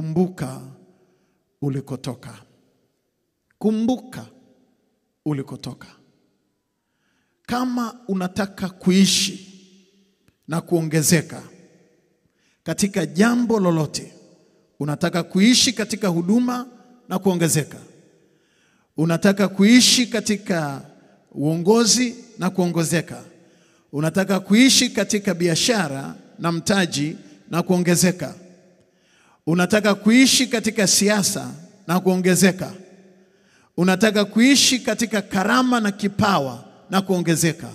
kumbuka ulikotoka. Kumbuka ulikotoka. Kama unataka kuishi na kuongezeka katika jambo lolote, unataka kuishi katika huduma na kuongezeka, unataka kuishi katika uongozi na kuongezeka, unataka kuishi katika biashara na mtaji na kuongezeka, unataka kuishi katika siasa na kuongezeka, unataka kuishi katika karama na kipawa na kuongezeka,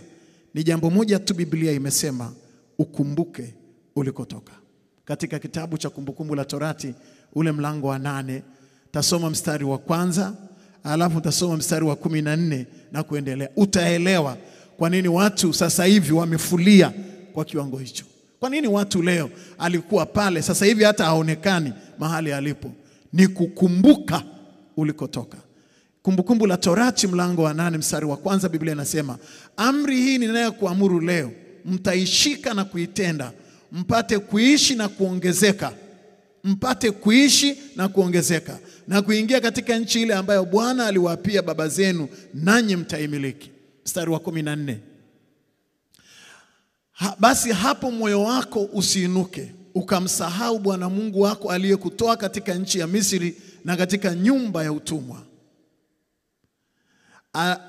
ni jambo moja tu Biblia imesema: ukumbuke ulikotoka. Katika kitabu cha Kumbukumbu la Torati ule mlango wa 8, tasoma mstari wa 1, alafu tasoma mstari wa 14 na kuendelea. Utaelewa kwa nini watu sasa hivi wamefulia kwa kiwango hicho. Kwa nini watu leo alikuwa pale sasa hivi hata haonekani mahali alipo? Ni kukumbuka ulikotoka. Kumbukumbu la Torati mlango wa 8 mstari wa 1, Biblia inasema, amri hii ninayokuamuru leo mtaishika na kuitenda, mpate kuishi na kuongezeka, mpate kuishi na kuongezeka, na kuingia katika nchi ile ambayo Bwana aliwaapia baba zenu, nanyi mtaimiliki. Mstari wa 14, basi hapo moyo wako usiinuke ukamsahau Bwana Mungu wako aliyekutoa katika nchi ya Misri na katika nyumba ya utumwa,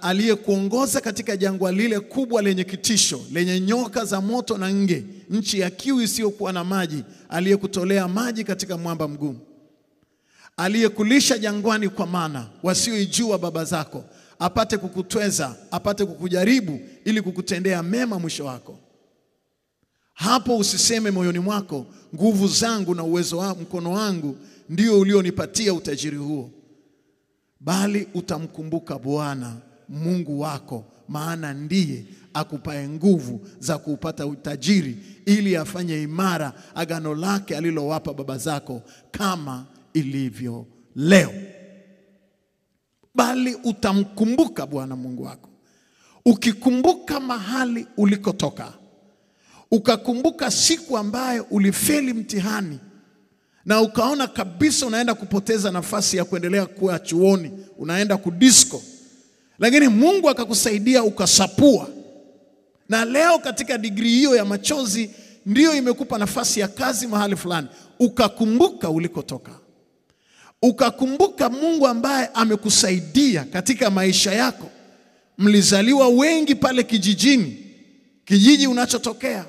aliyekuongoza katika jangwa lile kubwa lenye kitisho, lenye nyoka za moto na nge, nchi ya kiu isiyokuwa na maji, aliyekutolea maji katika mwamba mgumu, aliyekulisha jangwani kwa mana wasioijua baba zako, apate kukutweza, apate kukujaribu, ili kukutendea mema mwisho wako. Hapo usiseme moyoni mwako, nguvu zangu na uwezo wa mkono wangu ndio ulionipatia utajiri huo, bali utamkumbuka Bwana Mungu wako, maana ndiye akupae nguvu za kupata utajiri, ili afanye imara agano lake alilowapa baba zako, kama ilivyo leo. Bali utamkumbuka Bwana Mungu wako. Ukikumbuka mahali ulikotoka, ukakumbuka siku ambayo ulifeli mtihani na ukaona kabisa unaenda kupoteza nafasi ya kuendelea kuwa chuoni, unaenda kudisco, lakini Mungu akakusaidia ukasapua, na leo katika degree hiyo ya machozi ndiyo imekupa nafasi ya kazi mahali fulani. Ukakumbuka ulikotoka, ukakumbuka Mungu ambaye amekusaidia katika maisha yako. Mlizaliwa wengi pale kijijini, kijiji unachotokea.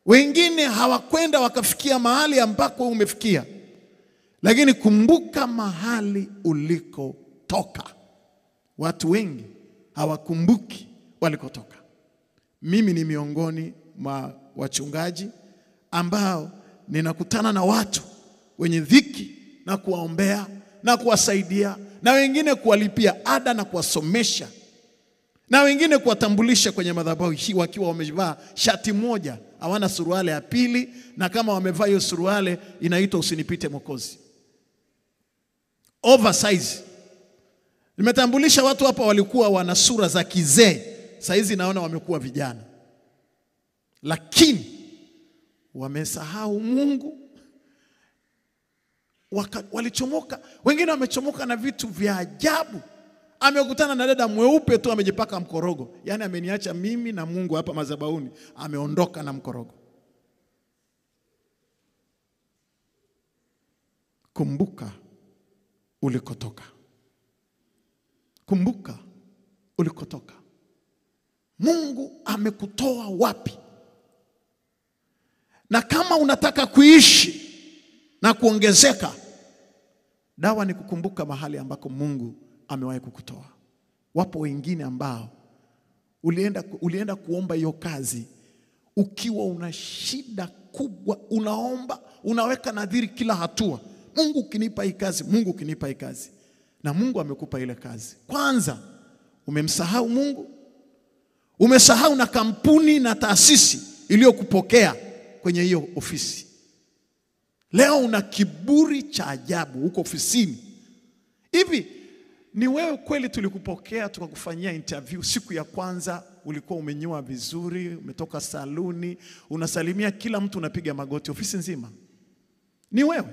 Wengine hawakwenda wakafikia mahali ambako umefikia, lakini kumbuka mahali ulikotoka. Watu wengi hawakumbuki walikotoka. Mimi ni miongoni mwa wachungaji ambao ninakutana na watu wenye dhiki na kuwaombea na kuwasaidia, na wengine kuwalipia ada na kuwasomesha, na wengine kuwatambulisha kwenye madhabahu hii wakiwa wamevaa shati moja, hawana suruale ya pili, na kama wamevaa hiyo suruale inaitwa usinipite Mwokozi, oversize. Nimetambulisha watu hapa walikuwa wana sura za kizee, sasa hizi naona wamekuwa vijana, lakini wamesahau Mungu. Walichomoka, wengine wamechomoka na vitu vya ajabu. Amekutana na dada mweupe tu amejipaka mkorogo, yani ameniacha mimi na Mungu hapa madhabahuni, ameondoka na mkorogo. Kumbuka ulikotoka. Kumbuka ulikotoka. Mungu amekutoa wapi? Na kama unataka kuishi na kuongezeka, dawa ni kukumbuka mahali ambako Mungu amewahi kukutoa. Wapo wengine ambao ulienda kuomba hiyo kazi ukiwa una shida kubwa, unaomba, unaweka nadhiri kila hatua, Mungu ukinipa hii kazi, Mungu ukinipa hii kazi, na Mungu amekupa ile kazi. Kwanza umemsahau Mungu, umesahau na kampuni na taasisi iliyokupokea kwenye hiyo ofisi. Leo una kiburi cha ajabu huko ofisini. Hivi ni wewe kweli tulikupokea tukakufanyia interview, siku ya kwanza ulikuwa umenyoa vizuri, umetoka saluni, unasalimia kila mtu, unapiga magoti ofisi nzima? Ni wewe?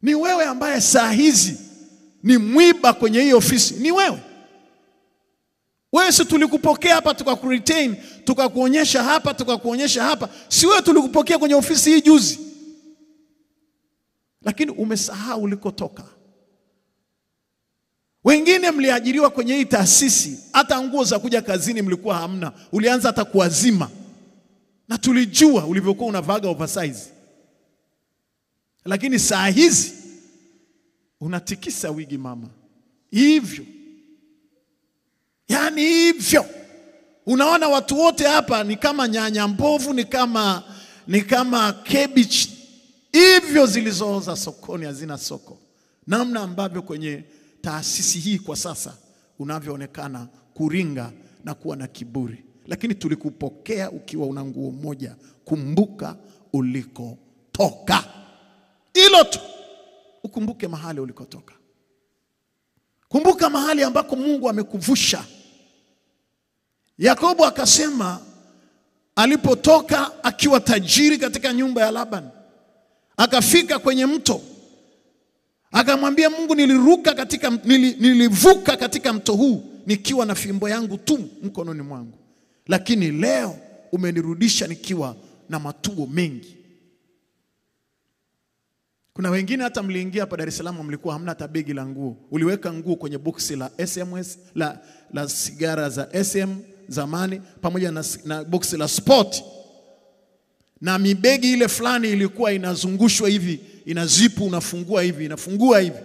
Ni wewe ambaye saa hizi ni mwiba kwenye hii ofisi. Ni wewe. Wewe si tulikupokea hapa tukakuretain, tukakuonyesha hapa, tukakuonyesha hapa. Si wewe tulikupokea kwenye ofisi hii juzi. Lakini umesahau ulikotoka. Wengine mliajiriwa kwenye hii taasisi, hata nguo za kuja kazini mlikuwa hamna. Ulianza hata kuazima. Na tulijua ulivyokuwa unavaga oversize. Lakini saa hizi unatikisa wigi mama. Hivyo. Yaani hivyo. Unaona watu wote hapa ni kama nyanya mbovu, ni kama cabbage. Hivyo zilizooza sokoni hazina soko. Namna ambavyo kwenye taasisi hii kwa sasa unavyoonekana kuringa na kuwa na kiburi. Lakini tulikupokea ukiwa una nguo moja. Kumbuka ulikotoka. Hilo tu. Ukumbuke mahali ulikotoka. Kumbuka mahali ambako Mungu amekuvusha. Yakobo akasema alipotoka akiwa tajiri katika nyumba ya Laban, akafika kwenye mto, akamwambia Mungu, nilivuka katika mto huu nikiwa na fimbo yangu tu mkononi mwangu, lakini leo umenirudisha nikiwa na matuo mengi. Kuna wengine hata mliingia hapa Dar es Salaam mlikuwa hamna hata begi la nguo. Uliweka nguo kwenye boksi la SMS la sigara za SM zamani pamoja na boksi la Sport. Na mibegi ile fulani ilikuwa inazungushwa hivi, inazipu, unafungua hivi, inafungua hivi.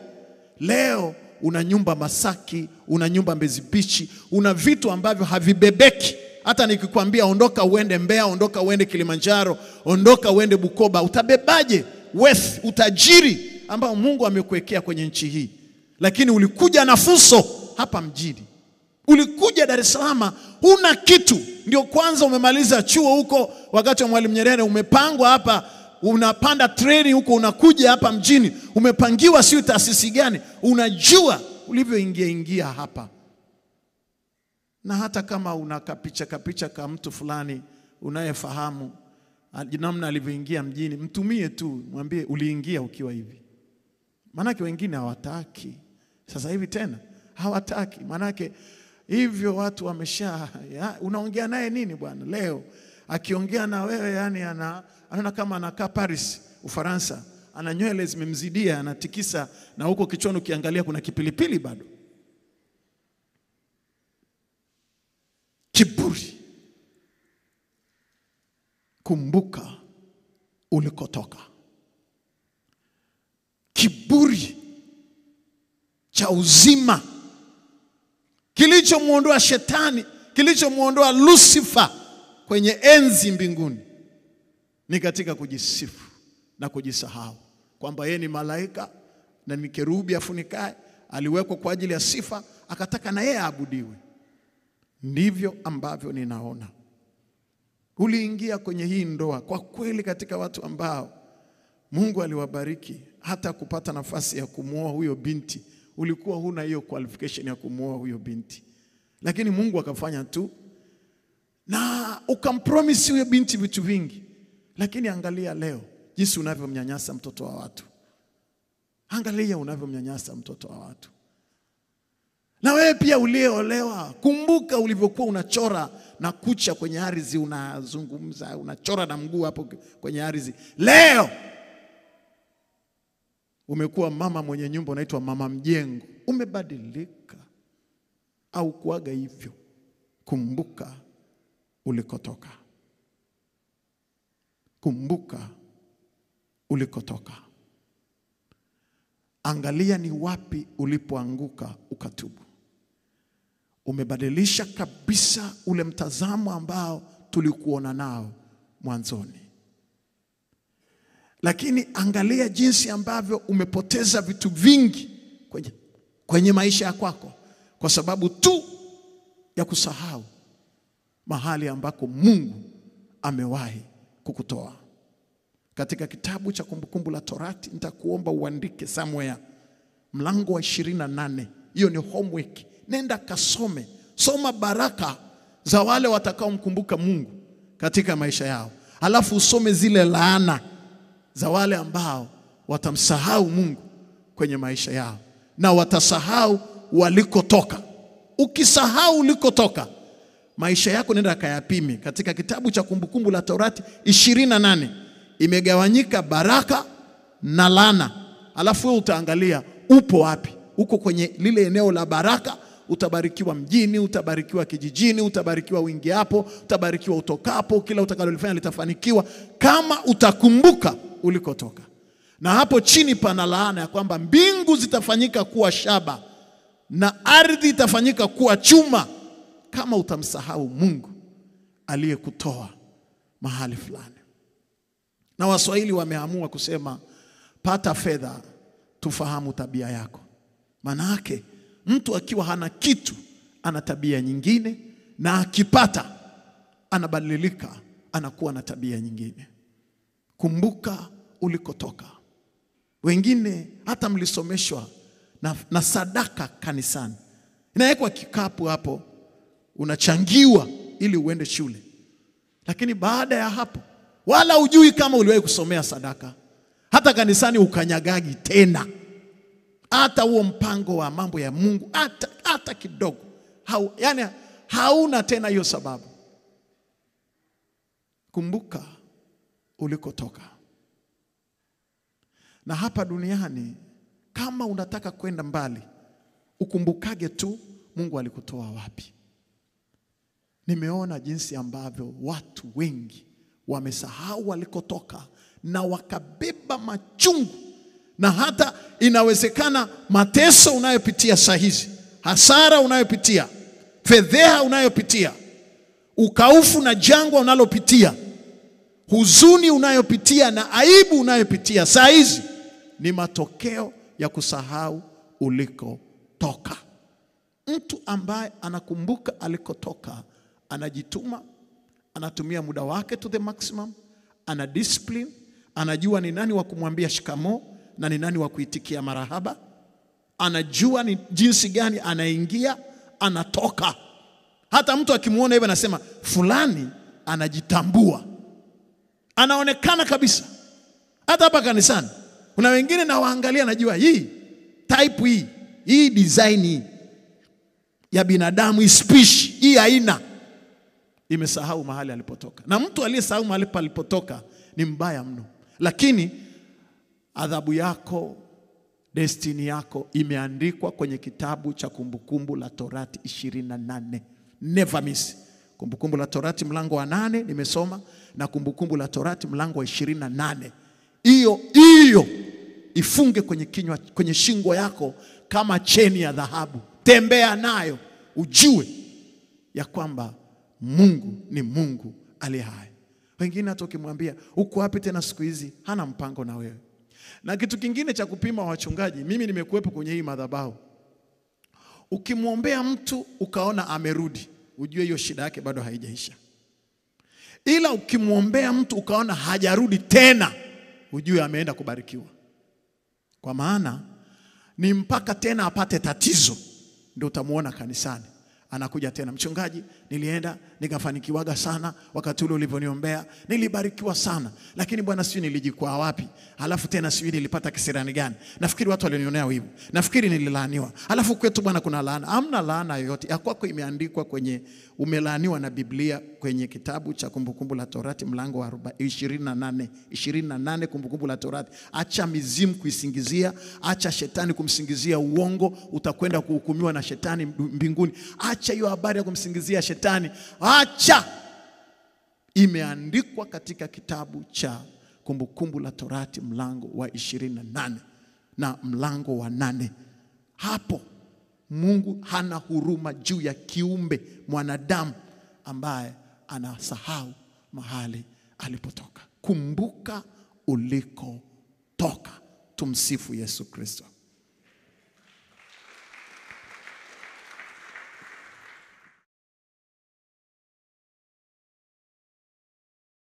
Leo una nyumba Masaki, una nyumba Mbezi Beach, una vitu ambavyo havibebeki. Hata nikikwambia ondoka uende Mbeya, ondoka uende Kilimanjaro, ondoka uende Bukoba, utabebaje wealth, utajiri ambao Mungu amekuwekea kwenye nchi hii? Lakini ulikuja na fuso hapa mjini. Ulikuja Dar es Salaam huna kitu. Ndio kwanza umemaliza chuo huko wakati wa Mwalimu Nyerere, umepangwa hapa, unapanda treni huko, unakuja hapa mjini, umepangiwa sio taasisi gani. Unajua ulivyoingia hapa. Na hata kama una kapicha kama mtu fulani unayefahamu namna alivyoingia mjini, mtumie tu, mwambie uliingia ukiwa hivi. Manake wengine hawataki. Sasa hivi tena hawataki. Manake hivyo watu wamesha, unaongea naye nini bwana leo? Akiongea na wewe yani anaona kama anakaa Paris, Ufaransa. Ana nywele zimemzidia, anatikisa, na huko kichwani ukiangalia kuna kipilipili bado. Kiburi. Kumbuka ulikotoka. Kiburi cha uzima kilichomuondoa shetani, kilichomuondoa Lucifer kwenye enzi mbinguni, ni katika kujisifu na kujisahau kwamba yeye ni malaika na ni kerubi afunikaye, aliwekwa kwa ajili ya sifa, akataka na yeye aabudiwe. Ndivyo ambavyo ninaona uliingia kwenye hii ndoa. Kwa kweli katika watu ambao Mungu aliwabariki hata kupata nafasi ya kumuoa huyo binti, ulikuwa huna hiyo qualification ya kumuoa huyo binti. Lakini Mungu akafanya tu na ukampromise huyo binti vitu vingi. Lakini angalia leo jinsi unavyomnyanyasa mtoto wa watu. Angalia unavyomnyanyasa mtoto wa watu. Na wewe pia uliolewa, kumbuka ulivyokuwa unachora na kucha kwenye ardhi, unazungumza, unachora na mguu hapo kwenye ardhi. Leo umekuwa mama mwenye nyumba, unaitwa mama mjengo. Umebadilika au kuaga hivyo? Kumbuka ulikotoka. Kumbuka ulikotoka. Angalia ni wapi ulipoanguka ukatubu. Umebadilisha kabisa ule mtazamo ambao tulikuona nao mwanzoni. Lakini angalia jinsi ambavyo umepoteza vitu vingi kwenye maisha ya kwako kwa sababu tu ya kusahau mahali ambako Mungu amewahi kukutoa. Katika kitabu cha Kumbukumbu la Torati nitakuomba uandike somewhere mlango wa 28. Hiyo ni homework. Nenda kasome. Soma baraka za wale watakaomkumbuka Mungu katika maisha yao. Alafu usome zile laana za wale ambao watamsahau Mungu kwenye maisha yao, na watasahau walikotoka. Ukisahau ulikotoka, maisha yako nenda kayapime. Katika kitabu cha Kumbukumbu la Torati 28 imegawanyika baraka na laana. Alafu wewe utaangalia upo wapi. Uko kwenye lile eneo la baraka, utabarikiwa mjini, utabarikiwa kijijini, utabarikiwa wingi hapo, utabarikiwa utokapo, kila utakalolifanya litafanikiwa kama utakumbuka ulikotoka. Na hapo chini pana laana ya kwamba mbingu zitafanyika kuwa shaba na ardhi itafanyika kuwa chuma kama utamsahau Mungu aliyekutoa mahali fulani. Na Waswahili wameamua kusema pata fedha tufahamu tabia yako. Maana yake mtu akiwa hana kitu ana tabia nyingine, na akipata anabadilika, anakuwa na tabia nyingine. Kumbuka ulikotoka. Wengine hata mlisomeshwa na sadaka kanisani. Inawekwa kikapu hapo, unachangiwa ili uende shule. Lakini baada ya hapo wala hujui kama uliwahi kusomea sadaka. Hata kanisani ukanyagagi tena. Hata huo mpango wa mambo ya Mungu hata kidogo. Yani hauna tena hiyo sababu. Kumbuka ulikotoka. Na hapa duniani kama unataka kwenda mbali, ukumbukage tu Mungu alikutoa wapi. Nimeona jinsi ambavyo watu wengi wamesahau walikotoka na wakabeba machungu. Na hata inawezekana mateso unayopitia saa hizi, hasara unayopitia, fedheha unayopitia, ukaufu na jangwa unalopitia, huzuni unayopitia na aibu unayopitia saa hizi ni matokeo ya kusahau ulikotoka. Mtu ambaye anakumbuka alikotoka anajituma, anatumia muda wake to the maximum, ana discipline, anajua ni nani wa kumwambia shikamo na ni nani wa kuitikia marahaba, anajua ni jinsi gani anaingia, anatoka. Hata mtu akimuona hivyo anasema fulani anajitambua, anaonekana kabisa. Hata hapa kanisani kuna wengine na waangalia, najua hii type hii design hii ya binadamu, hii species hii aina imesahau mahali alipotoka. Na mtu aliyesahau mahali palipotoka ni mbaya mno. Lakini adhabu yako, destiny yako imeandikwa kwenye kitabu cha Kumbukumbu la Torati 28. Never miss. Kumbukumbu la Torati mlango wa 8 nimesoma, na Kumbukumbu la Torati mlango wa 28. Hiyo ifunge kwenye kinywa, kwenye shingo yako kama cheni ya dhahabu. Tembea nayo, ujue ya kwamba Mungu ni Mungu aliye hai. Wengine hata ukimwambia uko wapi tena siku hizi, hana mpango na wewe. Na kitu kingine cha kupima wachungaji, mimi nimekuwepo kwenye hii madhabahu. Ukimwombea mtu ukaona amerudi, ujue hiyo shida yake bado haijaisha. Ila ukimwombea mtu ukaona hajarudi tena, ujue ameenda kubarikiwa. Kwa maana ni mpaka tena apate tatizo ndio utamuona kanisani anakuja tena. Mchungaji, nilienda nikafanikiwaga sana wakati ule ulivyoniombea, nilibarikiwa sana, lakini bwana sijui nilijikwaa wapi, halafu tena sijui nilipata kisirani gani, nafikiri watu walionionea wivu, nafikiri nililaaniwa, halafu kwetu bwana kuna laana. Hamna laana yoyote. Ya kwako imeandikwa kwenye, umelaaniwa na Biblia kwenye kitabu cha Kumbukumbu la Torati mlango wa 28 Kumbukumbu la Torati. Acha mizimu kuisingizia, acha shetani kumsingizia uongo, utakwenda kuhukumiwa na shetani mbinguni. Acha hiyo habari ya kumsingizia shetani, acha. Imeandikwa katika kitabu cha Kumbukumbu la Torati mlango wa 28 na mlango wa 8. Hapo Mungu hana huruma juu ya kiumbe mwanadamu ambaye anasahau mahali alipotoka. Kumbuka ulikotoka. Tumsifu Yesu Kristo.